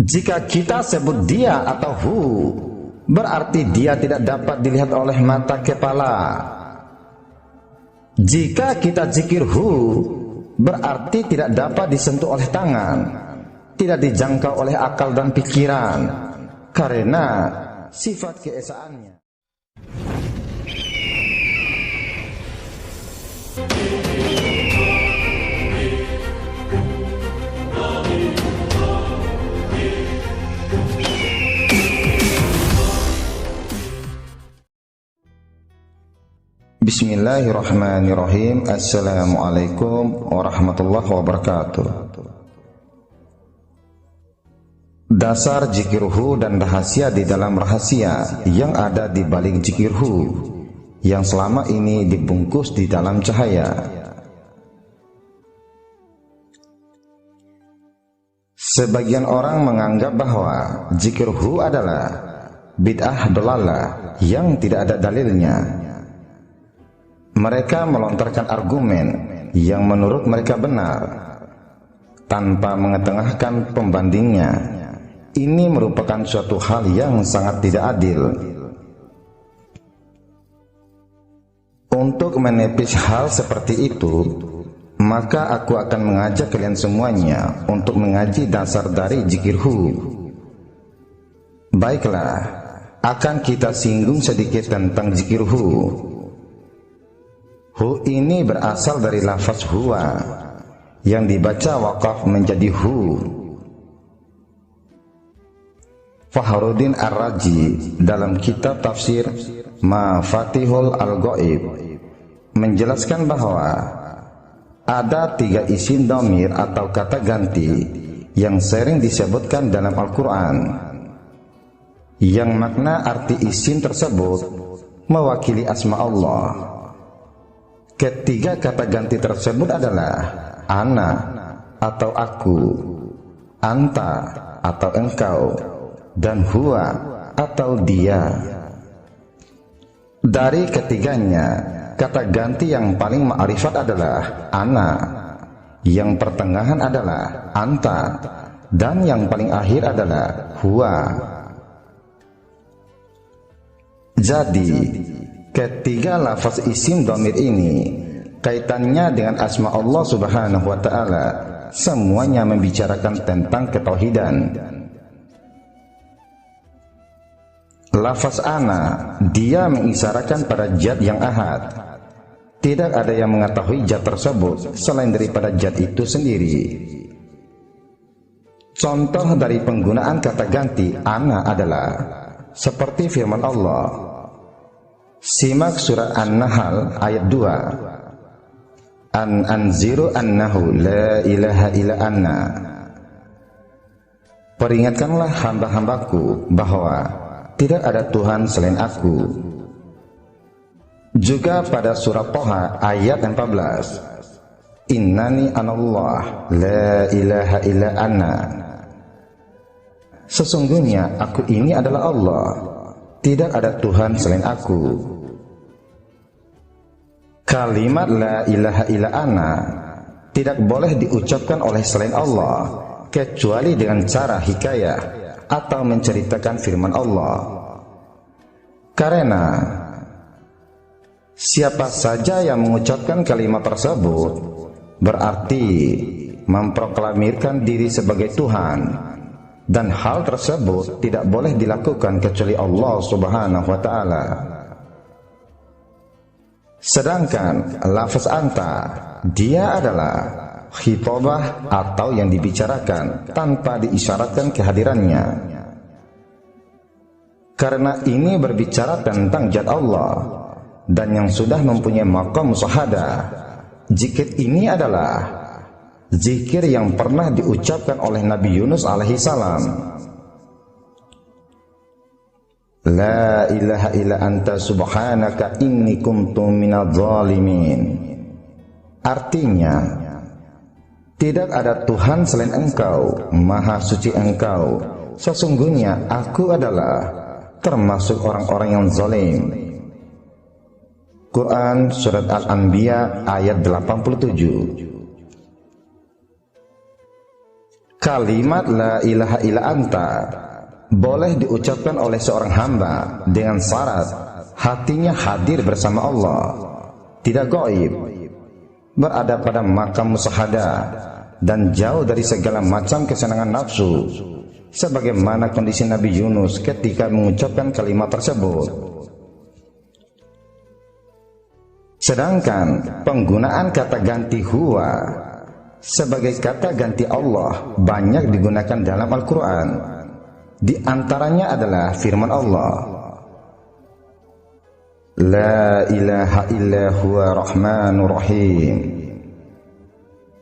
Jika kita sebut dia atau hu, berarti dia tidak dapat dilihat oleh mata kepala. Jika kita zikir hu, berarti tidak dapat disentuh oleh tangan, tidak dijangkau oleh akal dan pikiran, karena sifat keesaannya. Bismillahirrahmanirrahim. Assalamualaikum warahmatullahi wabarakatuh. Dasar zikirhu dan rahasia di dalam rahasia yang ada di balik zikirhu, yang selama ini dibungkus di dalam cahaya. Sebagian orang menganggap bahwa zikirhu adalah bid'ah dolalah yang tidak ada dalilnya. Mereka melontarkan argumen yang menurut mereka benar tanpa mengetengahkan pembandingnya. Ini merupakan suatu hal yang sangat tidak adil. Untuk menepis hal seperti itu, maka aku akan mengajak kalian semuanya untuk mengaji dasar dari zikirhu. Baiklah, akan kita singgung sedikit tentang zikirhu. Hu ini berasal dari lafaz huwa yang dibaca wakaf menjadi hu. Fakhruddin Ar-Razi dalam kitab tafsir Mafatihul Al-Ghaib menjelaskan bahwa ada 3 isim dhamir atau kata ganti yang sering disebutkan dalam Al-Quran, yang makna arti isim tersebut mewakili asma Allah. Ketiga kata ganti tersebut adalah ana atau aku, anta atau engkau, dan huwa atau dia. Dari ketiganya, kata ganti yang paling ma'rifat adalah ana, yang pertengahan adalah anta, dan yang paling akhir adalah huwa. Jadi ketiga lafaz isim dhamir ini kaitannya dengan asma Allah Subhanahu wa ta'ala, semuanya membicarakan tentang ketauhidan. Lafaz ana, dia mengisyaratkan pada zat yang ahad. Tidak ada yang mengetahui zat tersebut selain daripada zat itu sendiri. Contoh dari penggunaan kata ganti ana adalah seperti firman Allah. Simak surat An-Nahl ayat 2. Anziru annahu la ilaha illa anna. Peringatkanlah hamba-hambaku bahwa tidak ada Tuhan selain aku. Juga pada surat Thaha ayat 14. Innani anallah la ilaha illa anna. Sesungguhnya aku ini adalah Allah, tidak ada Tuhan selain aku. Kalimat la ilaha illa ana tidak boleh diucapkan oleh selain Allah, kecuali dengan cara hikayah atau menceritakan firman Allah. Karena siapa saja yang mengucapkan kalimat tersebut berarti memproklamirkan diri sebagai Tuhan, dan hal tersebut tidak boleh dilakukan kecuali Allah Subhanahu wa ta'ala. Sedangkan lafaz anta, dia adalah khitabah atau yang dibicarakan tanpa diisyaratkan kehadirannya. Karena ini berbicara tentang zat Allah dan yang sudah mempunyai maqam musyahadah. Zikir ini adalah zikir yang pernah diucapkan oleh Nabi Yunus alaihi salam. La ilaha illa anta subhanaka inni kuntu minadh dhalimin. Artinya, tidak ada Tuhan selain engkau, maha suci engkau, sesungguhnya aku adalah termasuk orang-orang yang zalim. Quran surat Al-Anbiya ayat 87. Kalimat la ilaha illa anta boleh diucapkan oleh seorang hamba dengan syarat hatinya hadir bersama Allah, tidak gaib, berada pada makam musyahadah, dan jauh dari segala macam kesenangan nafsu, sebagaimana kondisi Nabi Yunus ketika mengucapkan kalimat tersebut. Sedangkan penggunaan kata ganti huwa sebagai kata ganti Allah banyak digunakan dalam Al-Quran. Di antaranya adalah firman Allah, La ilaha illa huwa rahmanur rahim.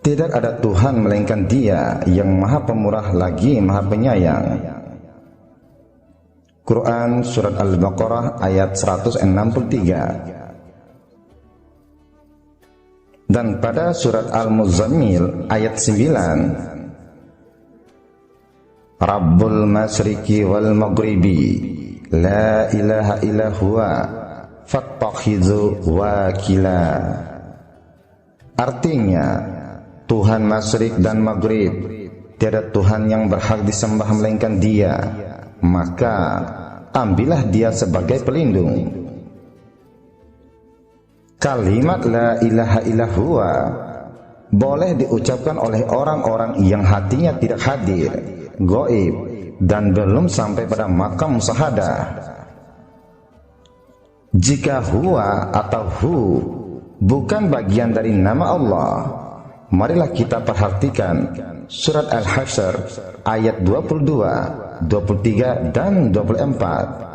Tidak ada Tuhan melainkan Dia yang maha pemurah lagi maha penyayang. Quran Surat Al-Baqarah ayat 163. Dan pada surat Al-Muzammil ayat 9, Rabbul Masyriqi wal Maghribi la ilaha illa huwa fattakhidhu wakila. Artinya, Tuhan Masyriq dan Maghrib, tiada Tuhan yang berhak disembah melainkan Dia, maka ambillah Dia sebagai pelindung. Kalimat la ilaha illa huwa boleh diucapkan oleh orang-orang yang hatinya tidak hadir, gaib, dan belum sampai pada makam musyahadah. Jika huwa atau hu bukan bagian dari nama Allah, marilah kita perhatikan surat Al-Hasyr ayat 22, 23, dan 24.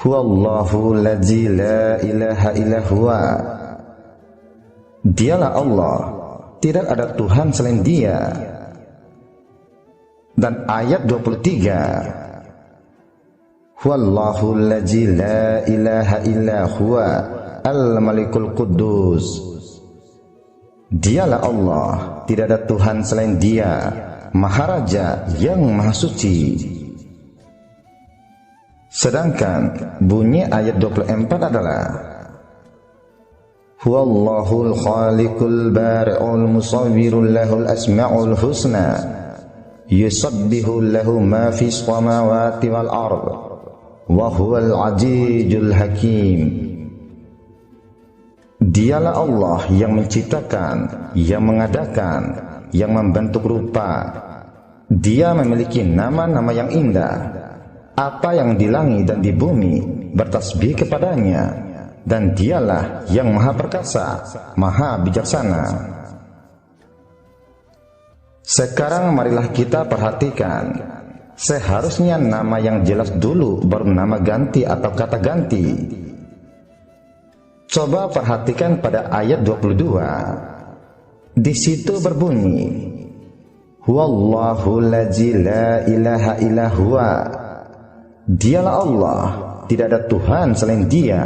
Huwallahu ladzi la ilaha illa huwa. Dialah Allah, tidak ada Tuhan selain Dia. Dan ayat 23, Huwallahu ladzi la ilaha illa huwa al-malikul quddus. Dialah Allah, tidak ada Tuhan selain Dia, Maharaja yang Maha Suci. Sedangkan bunyi ayat 24 adalah Huwallahul khaliqul bari'ul musawwirul lahul asma'ul husna yusabbihu lahu ma fis samawati wal ard wa huwal azizul hakim. Dialah Allah yang menciptakan, yang mengadakan, yang membentuk rupa. Dia memiliki nama-nama yang indah. Apa yang di langit dan di bumi bertasbih kepadanya, dan Dialah yang maha perkasa, maha bijaksana. Sekarang marilah kita perhatikan, seharusnya nama yang jelas dulu baru nama ganti atau kata ganti. Coba perhatikan pada ayat 22. Di situ berbunyi, Huwallahu ladzi la ilaha illa huwa. Dialah Allah, tidak ada Tuhan selain Dia.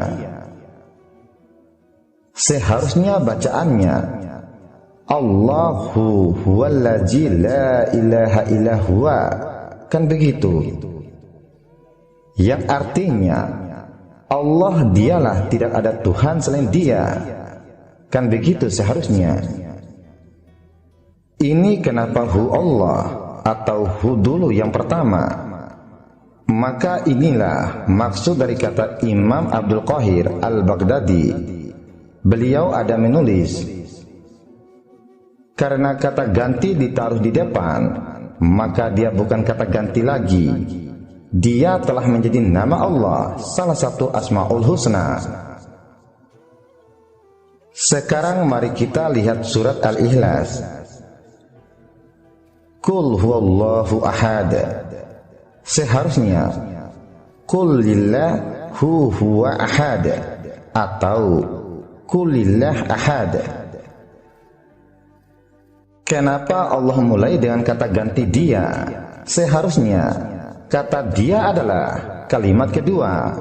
Seharusnya bacaannya Allahu huwallazi la ilaha illa huwa, kan begitu, yang artinya Allah dialah, tidak ada Tuhan selain Dia, kan begitu seharusnya. Ini kenapa hu Allah atau hu dulu yang pertama? Maka inilah maksud dari kata Imam Abdul Qahir Al-Baghdadi. Beliau ada menulis, karena kata ganti ditaruh di depan, maka dia bukan kata ganti lagi. Dia telah menjadi nama Allah, salah satu Asmaul Husna. Sekarang mari kita lihat surat Al-Ikhlas. Qul huwallahu ahad. Seharusnya Qul lillahu huwa ahad atau Qul lillah ahad. Kenapa Allah mulai dengan kata ganti Dia? Seharusnya kata Dia adalah kalimat kedua.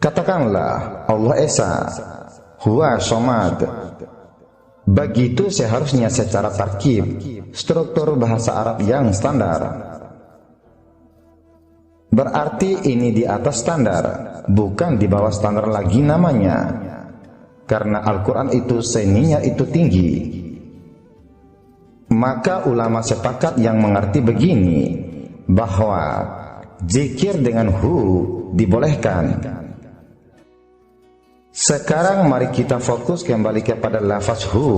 Katakanlah Allah Esa, Huwa Somad. Begitu seharusnya secara tarkib, struktur bahasa Arab yang standar. Berarti ini di atas standar, bukan di bawah standar lagi namanya. Karena Al-Quran itu seninya itu tinggi. Maka ulama sepakat yang mengerti begini, bahwa zikir dengan hu dibolehkan. Sekarang mari kita fokus kembali kepada lafaz hu.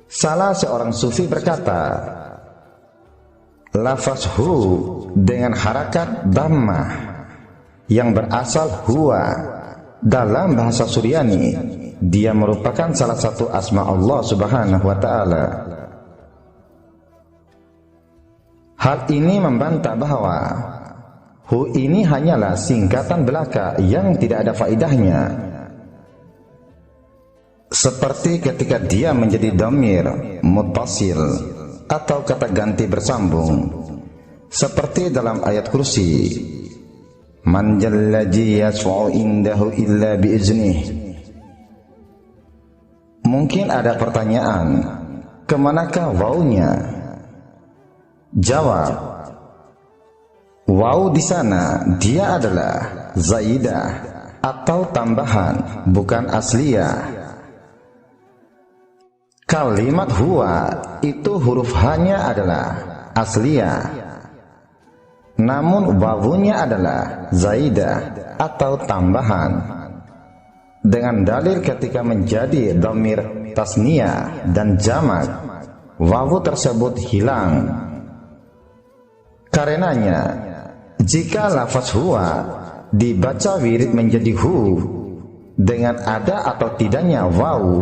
Salah seorang sufi berkata, lafaz hu dengan harakat dhammah yang berasal huwa dalam bahasa Suryani, dia merupakan salah satu asma Allah Subhanahu wa ta'ala. Hal ini membantah bahwa hu ini hanyalah singkatan belaka yang tidak ada faedahnya. Seperti ketika dia menjadi dhamir muttasil atau kata ganti bersambung, seperti dalam ayat kursi, man jallaji yasfa'u indahu illa biiznih. Mungkin ada pertanyaan, kemanakah wawunya? Jawab, waw di sana dia adalah zaidah atau tambahan, bukan asliyah. Kalimat huwa itu huruf hanya adalah asliyah, namun wawunya adalah zaidah atau tambahan. Dengan dalil ketika menjadi dhamir tasniyah dan jamak, wawu tersebut hilang. Karenanya, jika lafaz huwa dibaca wirid menjadi hu, dengan ada atau tidaknya wawu,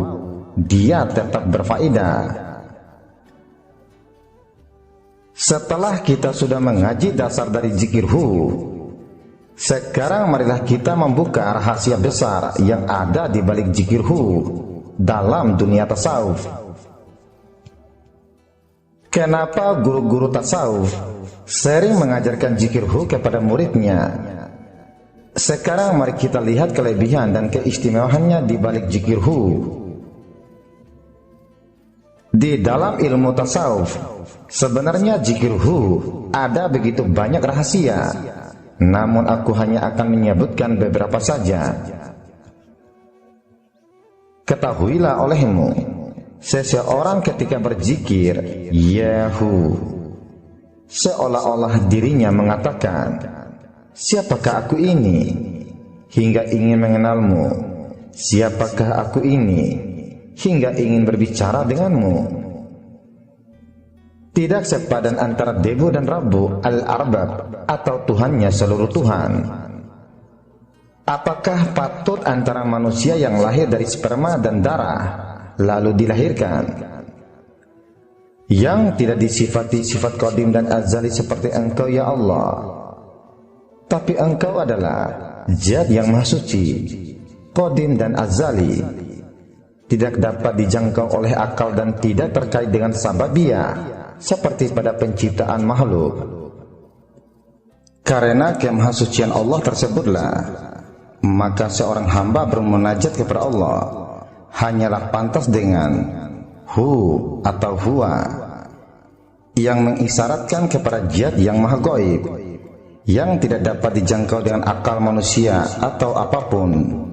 dia tetap berfaedah. Setelah kita sudah mengaji dasar dari zikir hu, sekarang marilah kita membuka rahasia besar yang ada di balik zikir hu dalam dunia tasawuf. Kenapa guru-guru tasawuf sering mengajarkan zikir hu kepada muridnya? Sekarang mari kita lihat kelebihan dan keistimewaannya di balik zikir hu. Di dalam ilmu tasawuf, sebenarnya zikir hu ada begitu banyak rahasia, namun aku hanya akan menyebutkan beberapa saja. Ketahuilah olehmu, seseorang ketika berzikir Yahu, seolah-olah dirinya mengatakan, siapakah aku ini? Hingga ingin mengenalmu. Siapakah aku ini? Hingga ingin berbicara denganmu. Tidak sepadan antara Debu dan Rabbu al-Arbab atau Tuhannya seluruh Tuhan. Apakah patut antara manusia yang lahir dari sperma dan darah lalu dilahirkan, yang tidak disifati sifat qadim dan azali seperti engkau ya Allah, tapi engkau adalah Zat yang maha suci, qadim dan azali, tidak dapat dijangkau oleh akal dan tidak terkait dengan sababiyah seperti pada penciptaan makhluk. Karena kemahasucian Allah tersebutlah, maka seorang hamba bermunajat kepada Allah hanyalah pantas dengan hu atau huwa, yang mengisyaratkan kepada Zat yang maha gaib, yang tidak dapat dijangkau dengan akal manusia atau apapun.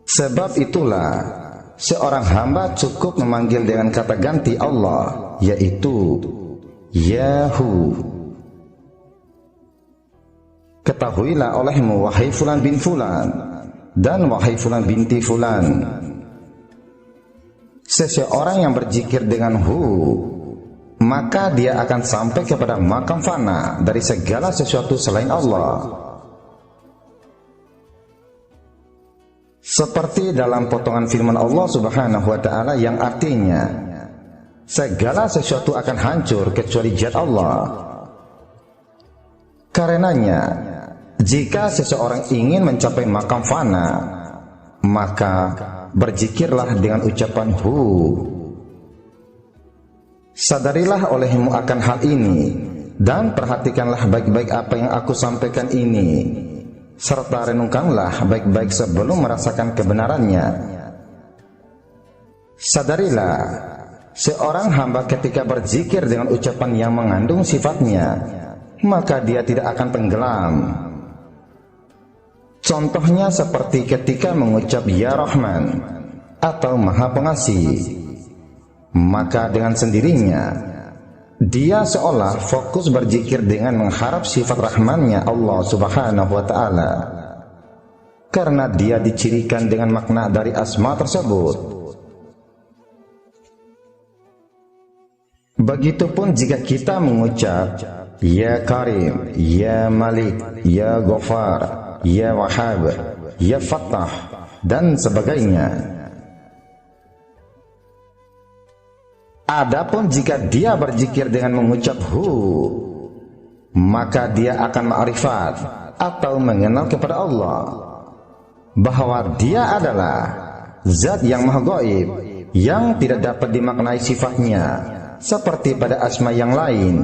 Sebab itulah seorang hamba cukup memanggil dengan kata ganti Allah, yaitu Yahu. Ketahuilah olehmu wahai fulan bin fulan dan wahai fulan binti fulan, seseorang yang berzikir dengan hu, maka dia akan sampai kepada makam fana dari segala sesuatu selain Allah. Seperti dalam potongan firman Allah Subhanahu wa ta'ala yang artinya, segala sesuatu akan hancur kecuali Zat Allah. Karenanya, jika seseorang ingin mencapai makam fana, maka berzikirlah dengan ucapan hu. Sadarilah olehmu akan hal ini, dan perhatikanlah baik-baik apa yang aku sampaikan ini, serta renungkanlah baik-baik sebelum merasakan kebenarannya. Sadarilah, seorang hamba ketika berzikir dengan ucapan yang mengandung sifatnya, maka dia tidak akan tenggelam. Contohnya seperti ketika mengucap Ya Rahman atau Maha Pengasih, maka dengan sendirinya dia seolah fokus berzikir dengan mengharap sifat rahmannya Allah Subhanahu wa ta'ala, karena dia dicirikan dengan makna dari asma tersebut. Begitupun jika kita mengucap Ya Karim, Ya Malik, Ya Ghafar, Ya Wahhab, Ya Fattah, dan sebagainya. Adapun jika dia berzikir dengan mengucap Hu, maka dia akan ma'rifat atau mengenal kepada Allah bahwa dia adalah zat yang maha gaib, yang tidak dapat dimaknai sifatnya seperti pada asma yang lain.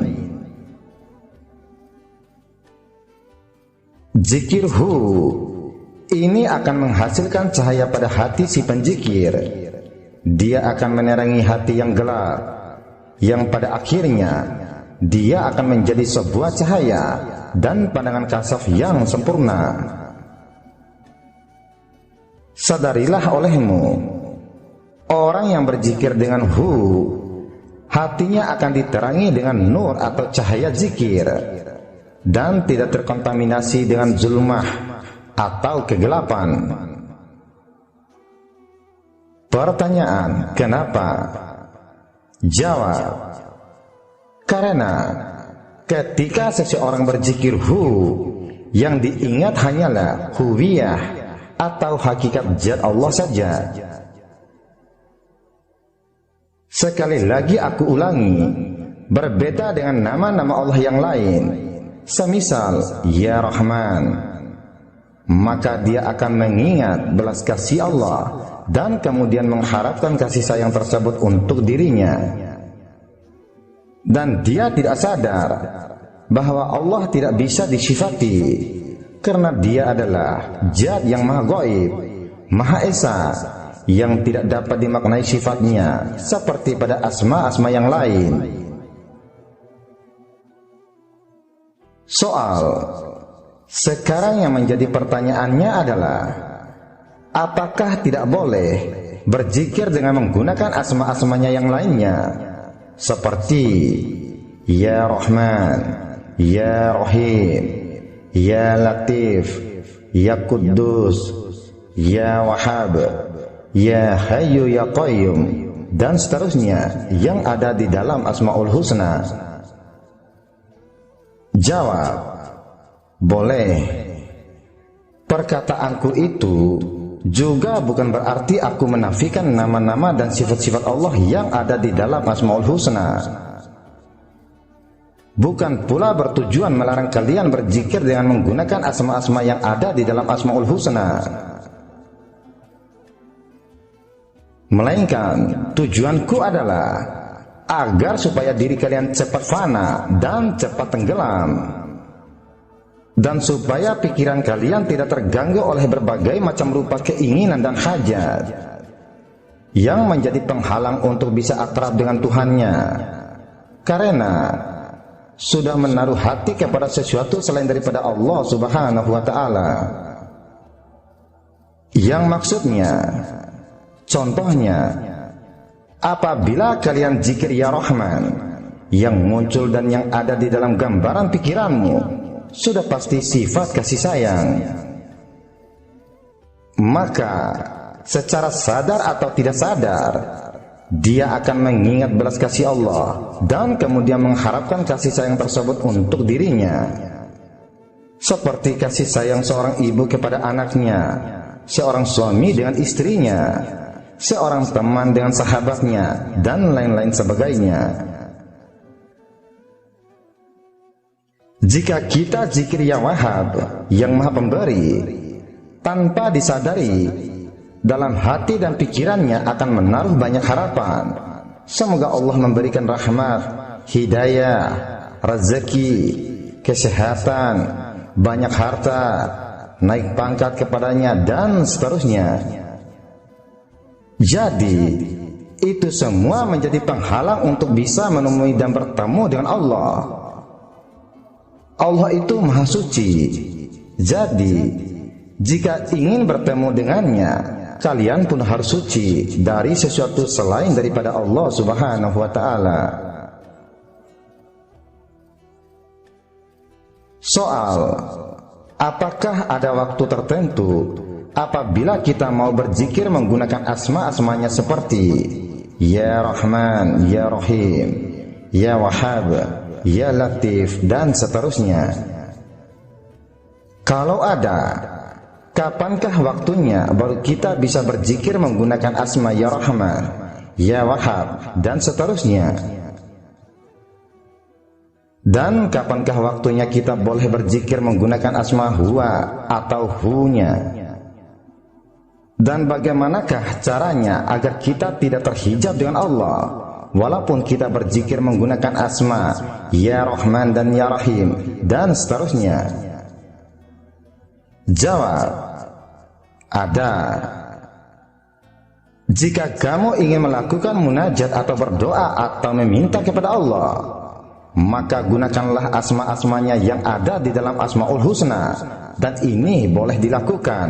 Zikir Hu ini akan menghasilkan cahaya pada hati si penzikir. Dia akan menerangi hati yang gelap, yang pada akhirnya dia akan menjadi sebuah cahaya dan pandangan kasaf yang sempurna. Sadarilah olehmu, orang yang berzikir dengan Hu, hatinya akan diterangi dengan nur atau cahaya zikir, dan tidak terkontaminasi dengan zulmah atau kegelapan. Pertanyaan, kenapa? Jawab, karena ketika seseorang berzikir Hu, yang diingat hanyalah huwiyah atau hakikat zat Allah saja. Sekali lagi aku ulangi, berbeda dengan nama-nama Allah yang lain, semisal Ya Rahman, maka dia akan mengingat belas kasih Allah dan kemudian mengharapkan kasih sayang tersebut untuk dirinya. Dan dia tidak sadar bahwa Allah tidak bisa disifati, karena dia adalah zat yang maha gaib, maha esa, yang tidak dapat dimaknai sifatnya seperti pada asma-asma yang lain. Soal sekarang yang menjadi pertanyaannya adalah, apakah tidak boleh berzikir dengan menggunakan asma-asmanya yang lainnya, seperti Ya Rahman, Ya Rahim, Ya Latif, Ya Quddus, Ya Wahhab, Ya Hayyu Ya Qayyum, dan seterusnya yang ada di dalam Asmaul Husna? Jawab, boleh. Perkataanku itu juga bukan berarti aku menafikan nama-nama dan sifat-sifat Allah yang ada di dalam Asmaul Husna. Bukan pula bertujuan melarang kalian berzikir dengan menggunakan asma-asma yang ada di dalam Asmaul Husna, melainkan tujuanku adalah agar supaya diri kalian cepat fana dan cepat tenggelam, dan supaya pikiran kalian tidak terganggu oleh berbagai macam rupa keinginan dan hajat yang menjadi penghalang untuk bisa akrab dengan Tuhannya, karena sudah menaruh hati kepada sesuatu selain daripada Allah Subhanahu wa ta'ala. Yang maksudnya, contohnya, apabila kalian zikir Ya Rahman, yang muncul dan yang ada di dalam gambaran pikiranmu sudah pasti sifat kasih sayang, maka secara sadar atau tidak sadar dia akan mengingat belas kasih Allah dan kemudian mengharapkan kasih sayang tersebut untuk dirinya, seperti kasih sayang seorang ibu kepada anaknya, seorang suami dengan istrinya, seorang teman dengan sahabatnya, dan lain-lain sebagainya. Jika kita zikir Ya Wahhab, yang maha pemberi, tanpa disadari, dalam hati dan pikirannya akan menaruh banyak harapan. Semoga Allah memberikan rahmat, hidayah, rezeki, kesehatan, banyak harta, naik pangkat kepadanya, dan seterusnya. Jadi, itu semua menjadi penghalang untuk bisa menemui dan bertemu dengan Allah. Allah itu maha suci. Jadi, jika ingin bertemu dengannya, kalian pun harus suci dari sesuatu selain daripada Allah Subhanahu wa ta'ala. Soal, apakah ada waktu tertentu apabila kita mau berzikir menggunakan asma-asmanya seperti Ya Rahman, Ya Rahim, Ya Wahhab, Ya Latif, dan seterusnya? Kalau ada, kapankah waktunya baru kita bisa berzikir menggunakan asma Ya Rahman, Ya Wahhab, dan seterusnya? Dan kapankah waktunya kita boleh berzikir menggunakan asma Huwa atau Hu-nya? Dan bagaimanakah caranya agar kita tidak terhijab dengan Allah walaupun kita berzikir menggunakan asma Ya Rahman dan Ya Rahim dan seterusnya? Jawab, ada. Jika kamu ingin melakukan munajat atau berdoa atau meminta kepada Allah, maka gunakanlah asma-asmanya yang ada di dalam Asmaul Husna, dan ini boleh dilakukan.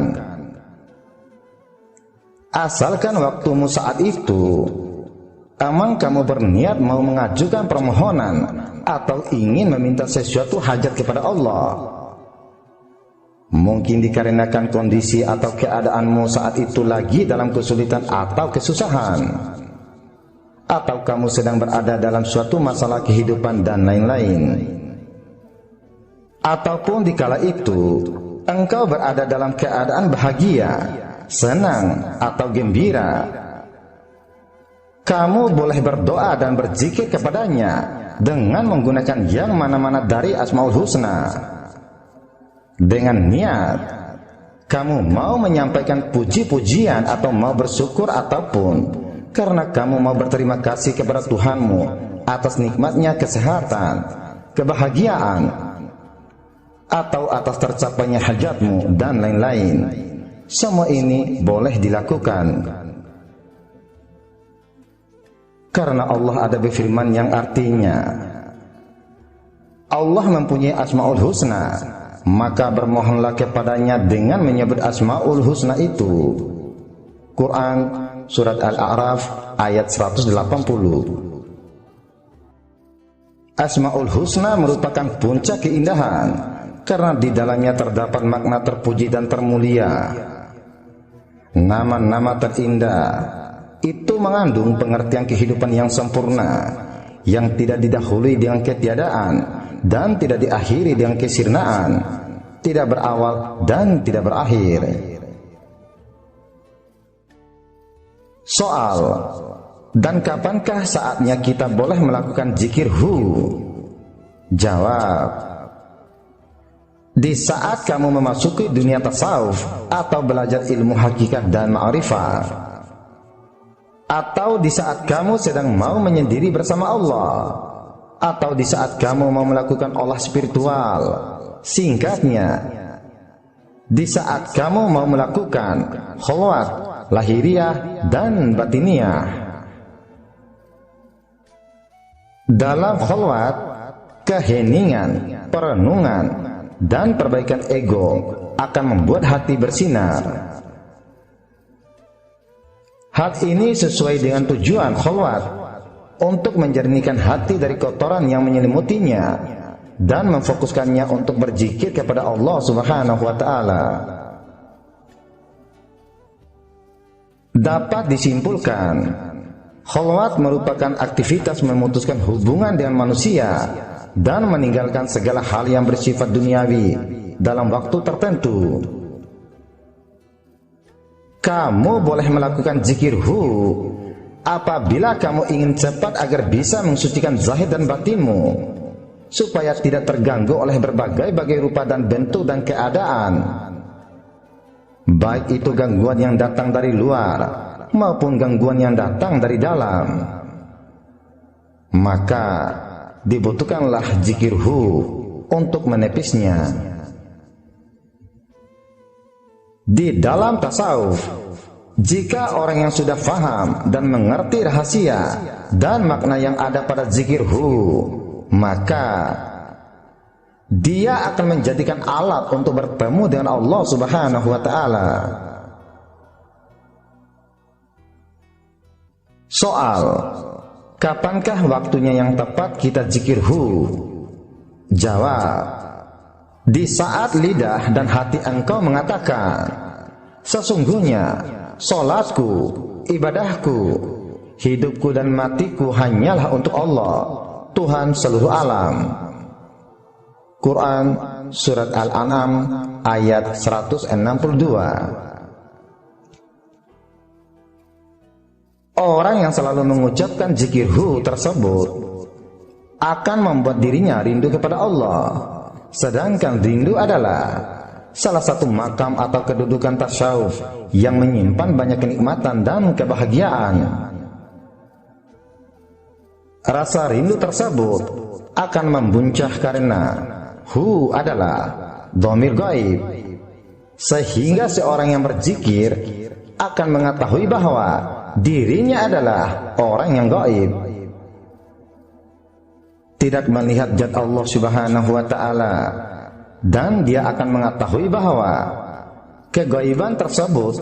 Asalkan waktumu saat itu, emang kamu berniat mau mengajukan permohonan atau ingin meminta sesuatu hajat kepada Allah. Mungkin dikarenakan kondisi atau keadaanmu saat itu lagi dalam kesulitan atau kesusahan, atau kamu sedang berada dalam suatu masalah kehidupan dan lain-lain. Ataupun dikala itu engkau berada dalam keadaan bahagia, senang, atau gembira, kamu boleh berdoa dan berzikir kepadanya dengan menggunakan yang mana-mana dari Asmaul Husna. Dengan niat kamu mau menyampaikan puji-pujian atau mau bersyukur, ataupun karena kamu mau berterima kasih kepada Tuhanmu atas nikmatnya kesehatan, kebahagiaan, atau atas tercapainya hajatmu dan lain-lain. Semua ini boleh dilakukan. Karena Allah ada berfirman yang artinya, Allah mempunyai Asmaul Husna, maka bermohonlah kepadanya dengan menyebut Asmaul Husna itu. Quran Surat Al-A'raf ayat 180. Asmaul Husna merupakan puncak keindahan karena di dalamnya terdapat makna terpuji dan termulia. Nama-nama terindah itu mengandung pengertian kehidupan yang sempurna, yang tidak didahului dengan ketiadaan dan tidak diakhiri dengan kesirnaan, tidak berawal dan tidak berakhir. Soal, dan kapankah saatnya kita boleh melakukan zikir Hu? Jawab, di saat kamu memasuki dunia tasawuf atau belajar ilmu hakikat dan ma'rifat, atau di saat kamu sedang mau menyendiri bersama Allah, atau di saat kamu mau melakukan olah spiritual. Singkatnya, di saat kamu mau melakukan khalwat lahiriah dan batiniah. Dalam khalwat, keheningan, perenungan, dan perbaikan ego akan membuat hati bersinar. Hal ini sesuai dengan tujuan khalwat, untuk menjernihkan hati dari kotoran yang menyelimutinya dan memfokuskannya untuk berzikir kepada Allah Subhanahu wa ta'ala. Dapat disimpulkan, khalwat merupakan aktivitas memutuskan hubungan dengan manusia dan meninggalkan segala hal yang bersifat duniawi dalam waktu tertentu. Kamu boleh melakukan zikir Hu apabila kamu ingin cepat agar bisa mensucikan zahir dan batinmu, supaya tidak terganggu oleh berbagai-bagai rupa dan bentuk dan keadaan, baik itu gangguan yang datang dari luar maupun gangguan yang datang dari dalam. Maka dibutuhkanlah zikir Hu untuk menepisnya. Di dalam tasawuf, jika orang yang sudah faham dan mengerti rahasia dan makna yang ada pada zikir Hu, maka dia akan menjadikan alat untuk bertemu dengan Allah Subhanahu wa ta'ala. Soal, kapankah waktunya yang tepat kita zikir hu? Jawab, di saat lidah dan hati engkau mengatakan, sesungguhnya solatku, ibadahku, hidupku dan matiku hanyalah untuk Allah, Tuhan seluruh alam. Quran Surat Al-An'am ayat 162. Orang yang selalu mengucapkan zikir hu tersebut akan membuat dirinya rindu kepada Allah. Sedangkan rindu adalah salah satu makam atau kedudukan tasawuf yang menyimpan banyak kenikmatan dan kebahagiaan. Rasa rindu tersebut akan membuncah karena hu adalah dhamir gaib, sehingga seorang yang berzikir akan mengetahui bahwa dirinya adalah orang yang gaib, tidak melihat zat Allah Subhanahu wa ta'ala, dan dia akan mengetahui bahwa kegaiban tersebut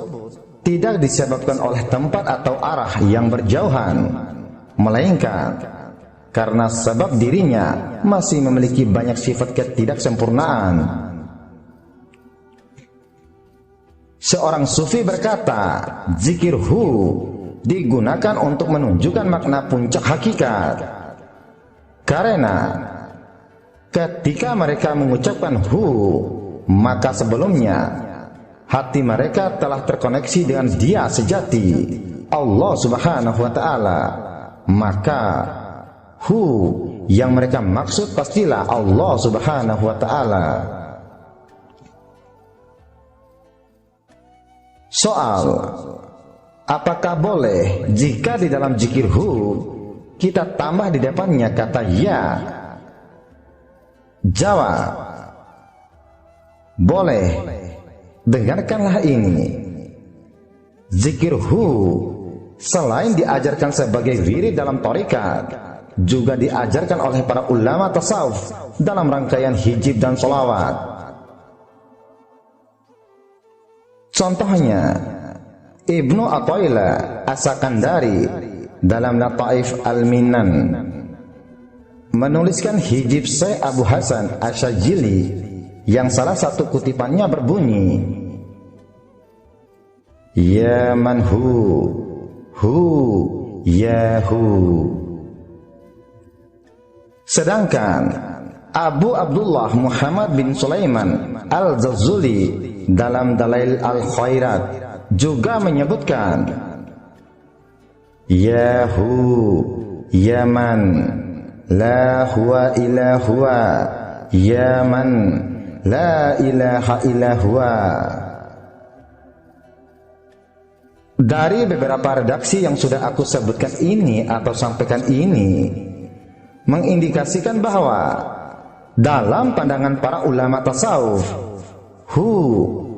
tidak disebabkan oleh tempat atau arah yang berjauhan, melainkan karena sebab dirinya masih memiliki banyak sifat ketidaksempurnaan. Seorang sufi berkata, zikir hu digunakan untuk menunjukkan makna puncak hakikat, karena ketika mereka mengucapkan hu, maka sebelumnya hati mereka telah terkoneksi dengan Dia sejati, Allah Subhanahu wa ta'ala. Maka hu yang mereka maksud pastilah Allah Subhanahu wa ta'ala. Soal, apakah boleh jika di dalam zikir hu kita tambah di depannya kata ya? Jawab, boleh. Dengarkanlah ini. Zikir hu selain diajarkan sebagai wirid dalam thariqat, juga diajarkan oleh para ulama tasawuf dalam rangkaian hijab dan sholawat. Contohnya, Ibnu Athaillah As-Sakandari dalam Lataif Al-Minan menuliskan hijab Syekh Abu Hasan Asyajili yang salah satu kutipannya berbunyi, ya man hu ya hu. Sedangkan Abu Abdullah Muhammad bin Sulaiman Al-Jazuli dalam Dalail Al-Khairat juga menyebutkan, ya hu ya man la huwa illa huwa ya man la ilaha illa huwa. Dari beberapa redaksi yang sudah aku sebutkan ini atau sampaikan ini mengindikasikan bahwa dalam pandangan para ulama tasawuf, hu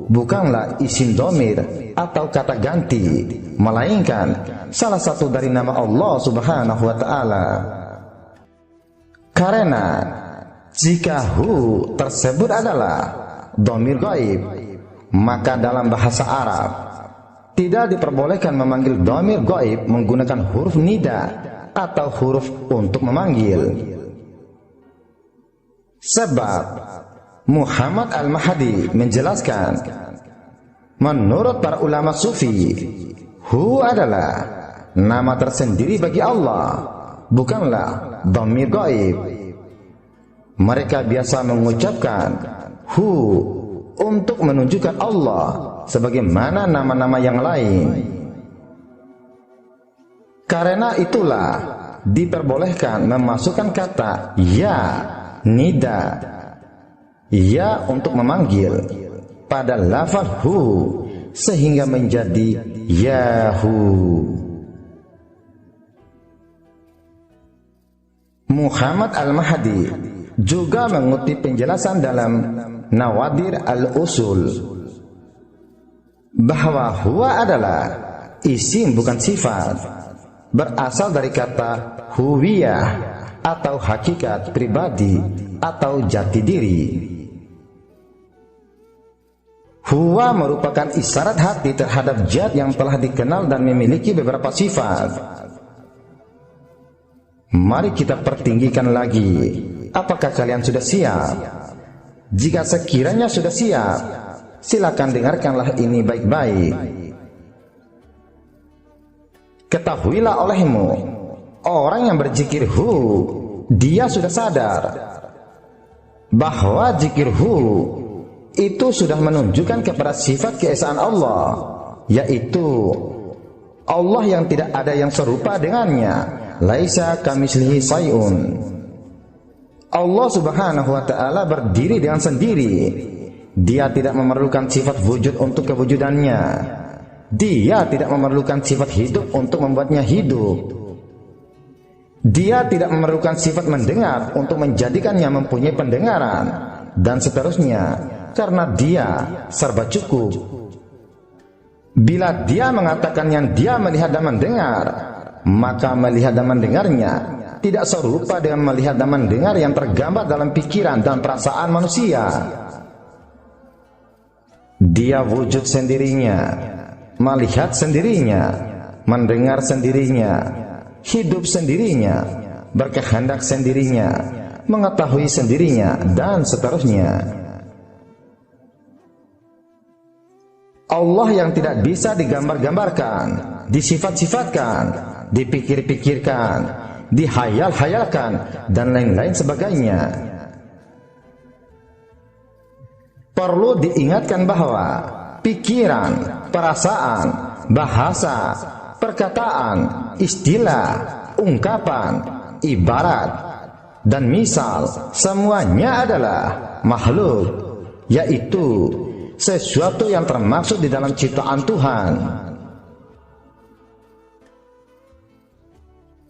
bukanlah isim dhamir atau kata ganti, melainkan salah satu dari nama Allah Subhanahu wa ta'ala. Karena jika hu tersebut adalah dhamir gaib, maka dalam bahasa Arab tidak diperbolehkan memanggil dhamir gaib menggunakan huruf nida atau huruf untuk memanggil. Sebab Muhammad Al-Mahdi menjelaskan, menurut para ulama sufi, hu adalah nama tersendiri bagi Allah, bukanlah dhamir gaib. Mereka biasa mengucapkan hu untuk menunjukkan Allah sebagaimana nama-nama yang lain. Karena itulah diperbolehkan memasukkan kata ya, nida, ya untuk memanggil pada lafaz hu sehingga menjadi yahu. Muhammad Al-Mahdi juga mengutip penjelasan dalam Nawadir Al-Usul bahwa huwa adalah isim bukan sifat, berasal dari kata huwiyah atau hakikat pribadi atau jati diri. Huwa merupakan isyarat hati terhadap zat yang telah dikenal dan memiliki beberapa sifat. Mari kita pertinggikan lagi. Apakah kalian sudah siap? Jika sekiranya sudah siap, silakan dengarkanlah ini baik-baik. Ketahuilah olehmu, orang yang berzikir dia sudah sadar bahwa zikir itu sudah menunjukkan kepada sifat keesaan Allah, yaitu Allah yang tidak ada yang serupa dengannya. Laisa kamitslihi syai'un. Allah Subhanahu wa ta'ala berdiri dengan sendiri. Dia tidak memerlukan sifat wujud untuk kewujudannya. Dia tidak memerlukan sifat hidup untuk membuatnya hidup. Dia tidak memerlukan sifat mendengar untuk menjadikannya mempunyai pendengaran, dan seterusnya, karena dia serba cukup. Bila dia mengatakan yang dia melihat dan mendengar, maka melihat dan mendengarnya tidak serupa dengan melihat dan mendengar yang tergambar dalam pikiran dan perasaan manusia. Dia wujud sendirinya, melihat sendirinya, mendengar sendirinya, hidup sendirinya, berkehendak sendirinya, mengetahui sendirinya, dan seterusnya. Allah yang tidak bisa digambar-gambarkan, disifat-sifatkan, dipikir-pikirkan, dihayal-hayalkan, dan lain-lain sebagainya. Perlu diingatkan bahwa pikiran, perasaan, bahasa, perkataan, istilah, ungkapan, ibarat, dan misal semuanya adalah makhluk, yaitu sesuatu yang termaksud di dalam ciptaan Tuhan.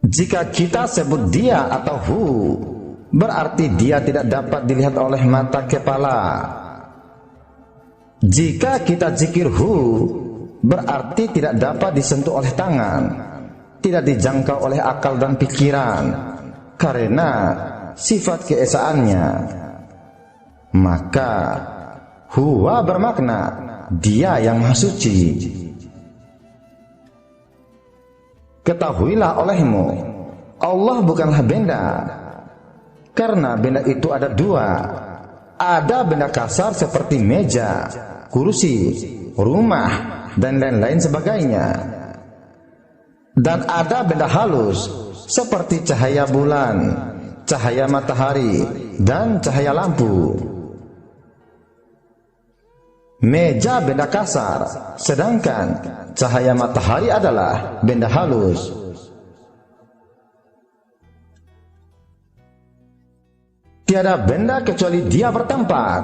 Jika kita sebut dia atau berarti dia tidak dapat dilihat oleh mata kepala. Jika kita zikir berarti tidak dapat disentuh oleh tangan, tidak dijangkau oleh akal dan pikiran, karena sifat keesaannya. Maka huwa bermakna dia yang maha suci. Ketahuilah olehmu, Allah bukanlah benda, karena benda itu ada dua. Ada benda kasar seperti meja, kursi, rumah, dan lain-lain sebagainya. Dan ada benda halus seperti cahaya bulan, cahaya matahari, dan cahaya lampu. Meja benda kasar, sedangkan cahaya matahari adalah benda halus. Tiada benda kecuali dia bertempat.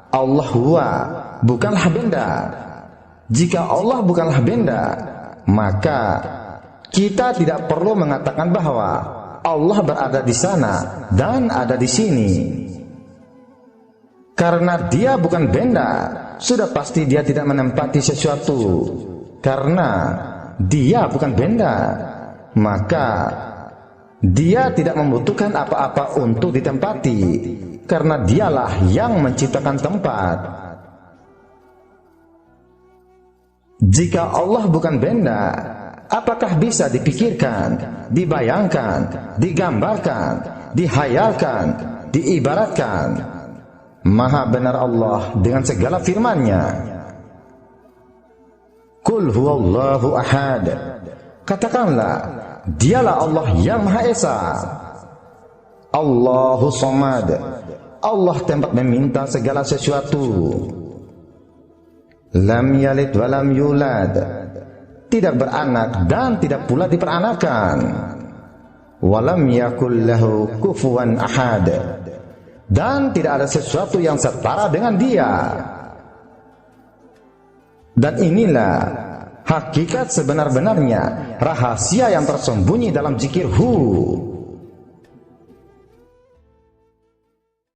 Allah bukanlah benda. Jika Allah bukanlah benda, maka kita tidak perlu mengatakan bahwa Allah berada di sana dan ada di sini. Karena dia bukan benda, sudah pasti dia tidak menempati sesuatu. Karena dia bukan benda, maka dia tidak membutuhkan apa-apa untuk ditempati, karena dialah yang menciptakan tempat. Jika Allah bukan benda, apakah bisa dipikirkan, dibayangkan, digambarkan, dihayalkan, diibaratkan? Maha benar Allah dengan segala firman-Nya. Qul huwallahu ahad. Katakanlah, dialah Allah yang Maha Esa. Allahu Samad. Allah tempat meminta segala sesuatu. Lam yalid wa lam yulad. Tidak beranak dan tidak pula diperanakan. Walam yakul lahu kufuwan ahad. Dan tidak ada sesuatu yang setara dengan dia. Dan inilah hakikat sebenar-benarnya rahasia yang tersembunyi dalam zikir